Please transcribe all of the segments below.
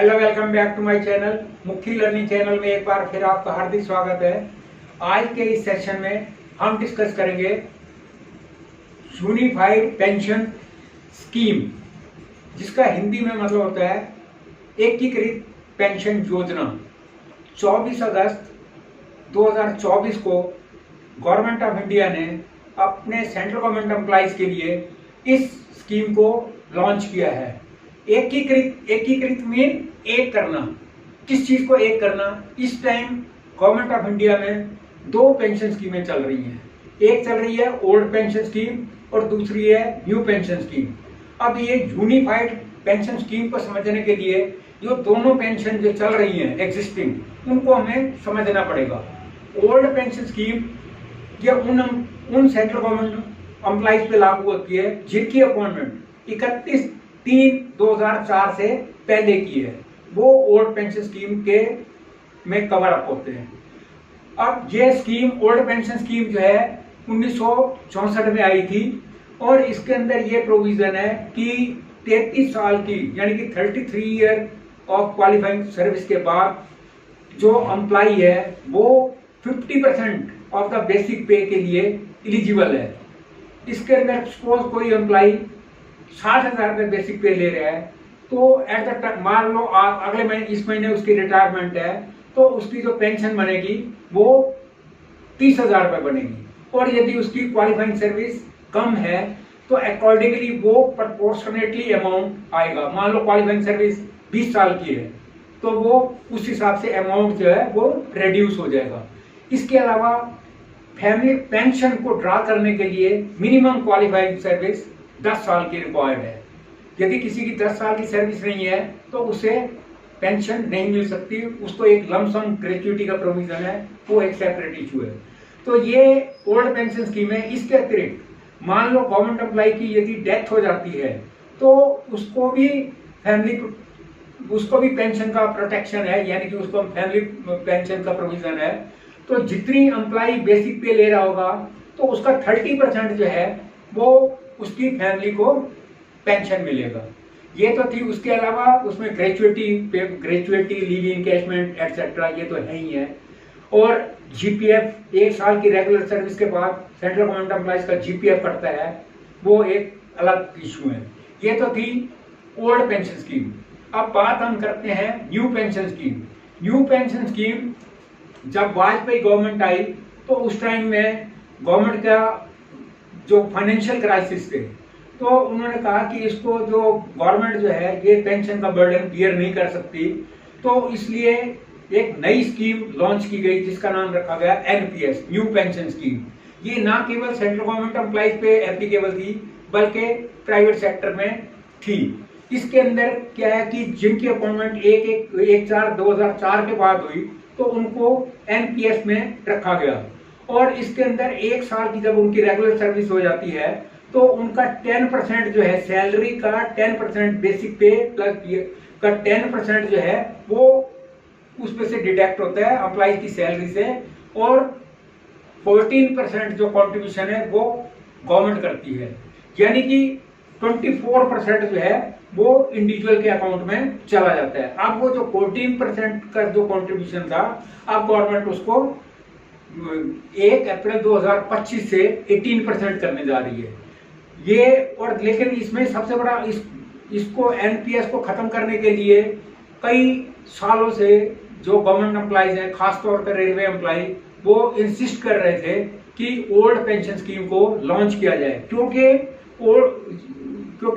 Hello, welcome back to my channel. Mukhi learning channel में एक बार फिर आपका हार्दिक स्वागत है। आज के इस सेशन में हम डिस्कस करेंगे यूनिफाइड पेंशन स्कीम, जिसका हिंदी में मतलब होता है एकीकृत पेंशन योजना। 24 अगस्त 2024 को गवर्नमेंट ऑफ इंडिया ने अपने सेंट्रल गवर्नमेंट एम्प्लॉइज के लिए इस स्कीम को लॉन्च किया है। एकीकृत मीन एक करना। किस चीज को एक करना? इस टाइम गवर्नमेंट ऑफ इंडिया में दो पेंशन स्कीमें चल रही हैं। एक चल रही है ओल्ड पेंशन स्कीम और दूसरी है न्यू पेंशन स्कीम। अब ये यूनिफाइड पेंशन स्कीम को समझने के लिए जो दोनों पेंशन जो चल रही हैं एग्जिस्टिंग, उनको हमें समझना पड़ेगा। ओल्ड पेंशन स्कीम ये उन सेंट्रल गवर्नमेंट एम्प्लॉइज पे लागू होती है जिनकी अपॉइंटमेंट 31/3/2004 से पहले की है। वो ओल्ड पेंशन स्कीम के में कवर अप होते हैं। अब ये स्कीम ओल्ड पेंशन स्कीम जो है 1964 में आई थी और इसके अंदर ये प्रोविजन है कि 33 साल की यानी कि 33 ईयर ऑफ क्वालिफाइंग सर्विस के बाद जो एम्प्लॉई है वो 50% ऑफ द बेसिक पे के लिए एलिजिबल है। इसके अंदर सपोज कोई एम्प्लॉई 60,000 रुपए बेसिक पे ले रहा है, तो एट द मान लो अगले महीने इस महीने उसकी रिटायरमेंट है, तो उसकी जो पेंशन बनेगी वो 30,000 रुपए बनेगी। और यदि उसकी क्वालिफाइंग सर्विस कम है तो अकॉर्डिंगली वो प्रपोर्शनेटली अमाउंट आएगा। मान लो क्वालिफाइंग सर्विस 20 साल की है तो वो उस हिसाब से अमाउंट जो है वो रिड्यूस हो जाएगा। इसके अलावा फैमिली पेंशन को ड्रा करने के लिए मिनिमम क्वालिफाइंग सर्विस 10 साल की रिक्वायर्ड है। यदि किसी की 10 साल की सर्विस नहीं है तो उसे पेंशन नहीं मिल सकती, उसको एक लमसम ग्रेच्युटी का प्रोविजन है, वो एक सेपरेट इशू है। तो ये ओल्ड पेंशन स्कीम है। इसके अतिरिक्त मान लो गवर्नमेंट एम्प्लॉय की यदि डेथ हो जाती है तो उसको भी पेंशन का प्रोटेक्शन है, यानी कि उसको फैमिली पेंशन का प्रोविजन है। तो जितनी एम्प्लॉय बेसिक पे ले रहा होगा तो उसका 30% जो है वो उसकी फैमिली को पेंशन मिलेगा। ये तो थी। उसके अलावा उसमें ग्रेचुइटी, लीव इनकैशमेंट एक्सेट्रा ये तो है ही है। और जीपीएफ 1 साल की रेगुलर सर्विस के बाद सेंट्रल गवर्नमेंट एम्प्लॉइज का जीपीएफ कटता है, वो एक अलग इशू है। ये तो थी ओल्ड पेंशन स्कीम। अब बात हम करते हैं new pension scheme. New pension scheme जब वाजपेयी गवर्नमेंट आई तो उस टाइम में गवर्नमेंट का जो फाइनेंशियल क्राइसिस थे तो उन्होंने कहा कि इसको जो गवर्नमेंट जो है ये पेंशन का बर्डन बियर नहीं कर सकती, तो इसलिए एक नई स्कीम लॉन्च की गई जिसका नाम रखा गया एनपीएस, न्यू पेंशन स्कीम। ये ना केवल सेंट्रल गवर्नमेंट एम्प्लॉइज पे एप्लीकेबल थी बल्कि प्राइवेट सेक्टर में थी। इसके अंदर क्या है कि जिनकी अपॉइंटमेंट 1/4/2004 के बाद हुई तो उनको एनपीएस में रखा गया। और इसके अंदर 1 साल की जब उनकी रेगुलर सर्विस हो जाती है तो उनका 10% जो है सैलरी का 10% बेसिक पे प्लस का 10% जो है वो उसमें से डिडक्ट होता है एम्प्लॉय की सैलरी से, और 14% जो कंट्रीब्यूशन है वो गवर्नमेंट करती है। यानी कि 24% जो है वो इंडिविजुअल के अकाउंट में चला जाता है। अब वो जो 14% का जो कंट्रीब्यूशन था, अब गवर्नमेंट उसको 1 अप्रैल 2025 से 18% करने जा रही है ये। और लेकिन इसमें सबसे बड़ा इसको एनपीएस को खत्म करने के लिए कई सालों से जो गवर्नमेंट एम्प्लॉइज हैं, खासतौर पर रेलवे एम्प्लॉय, वो इंसिस्ट कर रहे थे कि ओल्ड पेंशन स्कीम को लॉन्च किया जाए, क्योंकि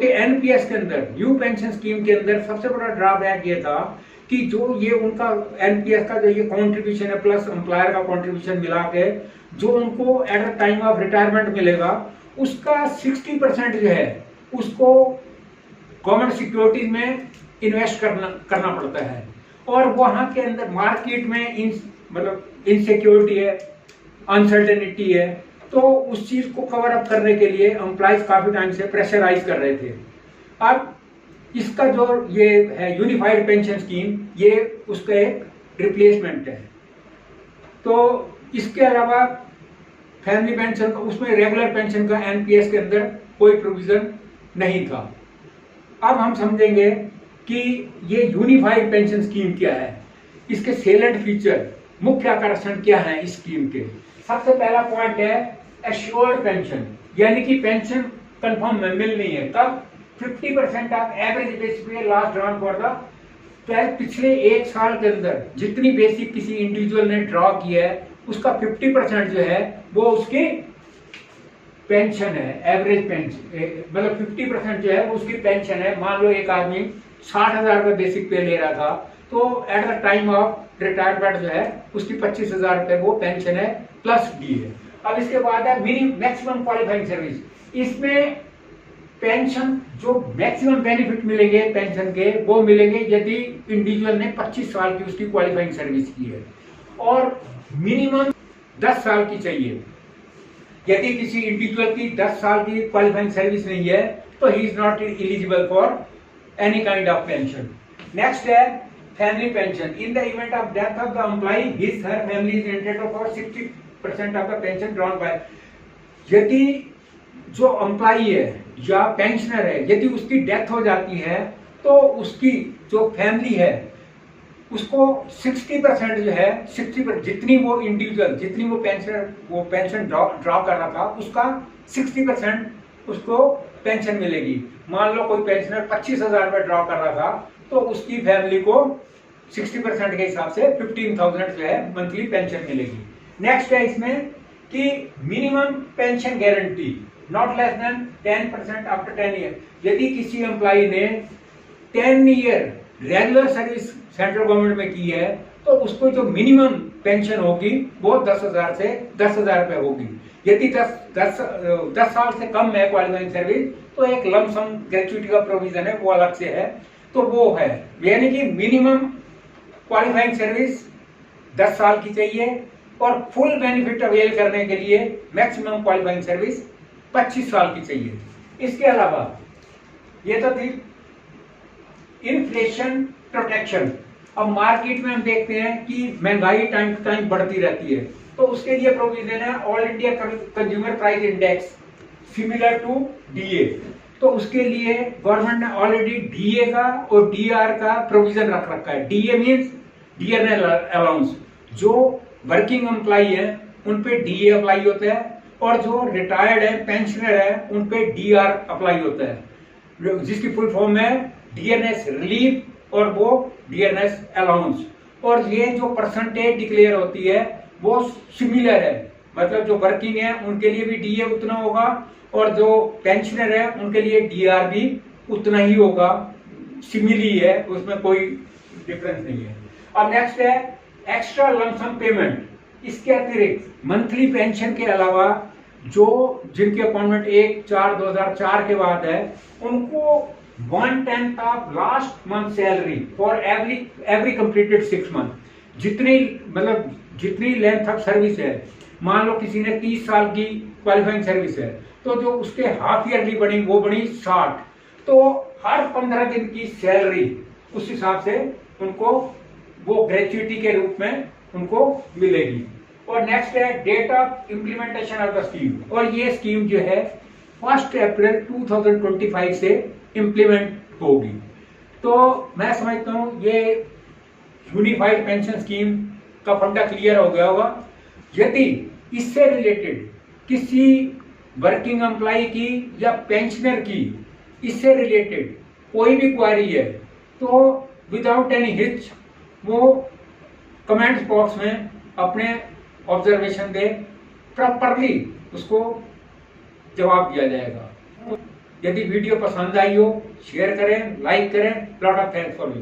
एनपीएस के अंदर, न्यू पेंशन स्कीम के अंदर सबसे बड़ा ड्रॉबैक ये था कि जो ये उनका एनपीएस का जो ये कंट्रीब्यूशन है प्लस एम्प्लॉयर का कंट्रीब्यूशन मिला के जो उनको at the time of retirement मिलेगा, उसका 60% जो है उसको गवर्नमेंट सिक्योरिटीज में इन्वेस्ट करना पड़ता है। और वहां के अंदर मार्केट में मतलब इनसिक्योरिटी है, अनसर्टेनिटी है, तो उस चीज को कवर अप करने के लिए एम्प्लॉइज काफी टाइम से प्रेशराइज कर रहे थे। अब इसका जो ये है यूनिफाइड पेंशन स्कीम, ये उसका एक रिप्लेसमेंट है। तो इसके अलावा फैमिली पेंशन का, उसमें रेगुलर पेंशन का एनपीएस के अंदर कोई प्रोविजन नहीं था। अब हम समझेंगे कि ये यूनिफाइड पेंशन स्कीम क्या है, इसके सेलेंट फीचर, मुख्य आकर्षण क्या है इस स्कीम के। सबसे पहला पॉइंट है एश्योर्ड पेंशन, यानी कि पेंशन कंफर्म मिलनी है। तब 50% ऑफ एवरेज बेसिक पे लास्ट ड्रॉन फॉर द पिछले एक साल के अंदर जितनी बेसिक किसी इंडिविजुअल ने ड्रॉ किया है उसका 50% जो है वो उसकी पेंशन है, एवरेज पेंशन, मतलब 50% जो है वो उसकी पेंशन है। मान लो एक आदमी 60,000 रुपए बेसिक पे ले रहा था, तो at the time of retirement जो है उसकी 25,000 रुपए वो पेंशन है प्लस डी है। अब इसके बाद है मैक्सिमम क्वालिफाइंग सर्विस। इसमें पेंशन जो मैक्सिमम बेनिफिट मिलेंगे पेंशन के वो मिलेंगे यदि इंडिविजुअल ने 25 साल की उसकी क्वालिफाइंग सर्विस की है और मिनिमम 10 साल की चाहिए। यदि किसी इंडिविजुअल की 10 साल की क्वालिफाइंग सर्विस नहीं है तो he is not eligible for any kind of pension. Next है family pension. In the event of death of the employee his her family is entitled for 60% of the pension drawn by. यदि जो employ है या pensioner है यदि उसकी death हो जाती है तो उसकी जो फैमिली है उसको 60% जो है 60% जितनी वो इंडिविजुअल जितनी वो पेंशन ड्रॉ कर रहा था उसका 60% उसको पेंशन मिलेगी। मान लो कोई पेंशनर 25,000 रुपए ड्रॉ कर रहा था तो उसकी फैमिली को 60% के हिसाब से 15,000 जो है मंथली पेंशन मिलेगी। नेक्स्ट है इसमें कि minimum pension guarantee not less than 10% after 10 year. यदि किसी एम्प्लॉय ने 10 year regular service central government में की है तो उसको जो मिनिमम पेंशन होगी वो 10,000 से 10,000 रुपए होगी। यदि 10 साल से कम है क्वालिफाइंग सर्विस तो एक लम सम ग्रेच्युटी का प्रोविजन है वो अलग से है, तो वो है यानी कि मिनिमम क्वालिफाइंग सर्विस 10 साल की चाहिए और फुल बेनिफिट अवेल करने के लिए मैक्सिमम क्वालिफाइंग सर्विस 25 साल की चाहिए। इसके अलावा ये तो थी इन्फ्लेशन प्रोटेक्शन। अब मार्केट में हम देखते हैं कि महंगाई टाइम टू टाइम बढ़ती रहती है तो उसके लिए प्रोविजन है all India consumer price index similar to DA. तो उसके लिए गवर्नमेंट ने ऑलरेडी डीए का और डीआर का प्रोविजन रख रखा है। डीए मीन्स डियरनेस अलाउंस, जो वर्किंग एम्प्लॉय है उन पे डीए अप्लाई होता है और जो रिटायर्ड है पेंशनर है उन पे डीआर अप्लाई होता है जिसकी फुल फॉर्म है डियरनेस रिलीफ और वो डियरनेस अलाउंस। और ये जो परसेंटेज डिक्लेयर होती है वो सिमिलर है, मतलब जो वर्किंग है उनके लिए भी डीए उतना होगा और जो पेंशनर है उनके लिए डीआर भी उतना ही होगा, सिमिली है, उसमें कोई डिफरेंस नहीं है। अब नेक्स्ट है एक्स्ट्रा लमसम पेमेंट। इसके अतिरिक्त मंथली पेंशन के अलावा जो जिनकी अपॉइंटमेंट 1/4/2004 के बाद है उनको 1/10 of last month salary for every completed 6 month. जितनी लेंथ ऑफ सर्विस है, मान लो किसी ने 30 साल की क्वालिफाइंग सर्विस है तो जो उसके हाफ ईयरली बनी वो बनी 60, तो हर 15 दिन की सैलरी उस हिसाब से उनको वो ग्रेच्युटी के रूप में उनको मिलेगी। और नेक्स्ट है date of implementation of the scheme, और ये स्कीम जो है 1 अप्रैल 2025 से इम्प्लीमेंट होगी। तो मैं समझता हूँ ये यूनिफाइड पेंशन स्कीम का फंडा क्लियर हो गया होगा। यदि इससे रिलेटेड किसी वर्किंग एम्प्लॉय की या पेंशनर की इससे रिलेटेड कोई भी क्वेरी है तो विदाउट एनी हिच वो कमेंट्स बॉक्स में अपने ऑब्जर्वेशन दे, प्रॉपरली उसको जवाब दिया जाएगा। यदि वीडियो पसंद आई हो शेयर करें, लाइक करें। Lot of thanks for you.